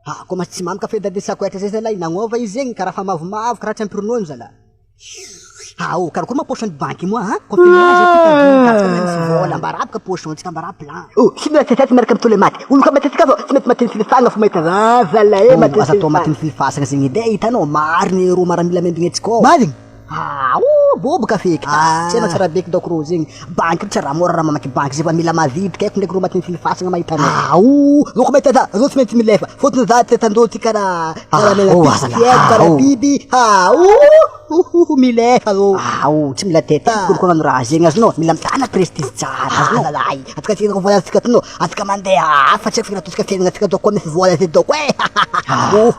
Koa mas tsy mamy kafe dady sakoetra zay zala nagnova izy zegny karaha fa mavomavo karaha tsampirinono zala. Karakory ma poche banque moi hein? Confiance aty misy vola mbarabaka poche antsika mbarab plan. Sy maintsy miaraka amin'ny tolematy. Olo ka matetika avao tsy mety matiny filifana fo mahita zala matiny. Asa atao matiny filifasana zegny edy hitanao mariny ro maramila mendrignetsiky. Mariny? Boboka feky. Tsy ana tsara beky doko ro zegny. Banque tsara mora raha mamaky banque zay fa mila mavidy kaiky ndraiky ro matiny filifasana mahita anao. Loko mahita za, zo tsy maintsy milefa. Fotony za tetandô ty karaha karaha biby. Milefa ro. Tsy mila tety. Kolo nano raha zegny azonao. Mila mitana prestige tsara azonao lalay. Atka tsika vola tsika tanao. Atka mandeha afa tsy afaka natosika fiainana tsika doko misy vola ty doko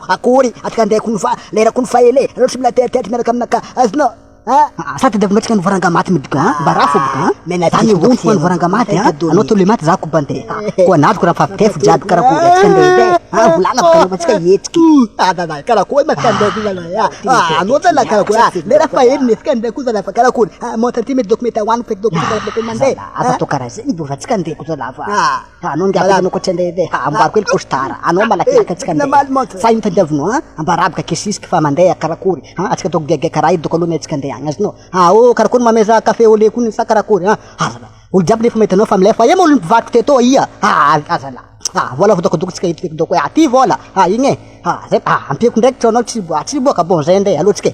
akory atka andeha kunfa lera kunfa ele. Ano tsy mila tety miaraka aminaka azonao. Sa ty davy tsika novarangamaty midika barafo boka tany vonfo novarangamaty anao tolematy za ko bande ko anaviko raha fafitefo jiaby karakory atsika ndeha volana boka anao tsika etiky karakory matkandeko zala anao zala karakory lera fa ely nesika ndeko zala fa karakory monta ty mety dokumenta hoany feky dokumenta mandeha afa to karaha zegny bova tsika ndeko zala fa anao ngiaby anao ko tsende de ambariko el postara anao malakiaka tsika ndeha sa intandiavino ambarabaka kesisiky fa mandeha karakory atsika to gege karaha doko aloha tsika ndeha azonao karakory mameza kafe au lait kony sa karakory azala olo jiaby nefa mahita anao fa milefa ema olo mivadiko teto ia azala vola vodokadoko tsika hity feky doko aty vola igny zay ampiako ndraiky tronao tsy boaka bon zay ndeha aloha tsika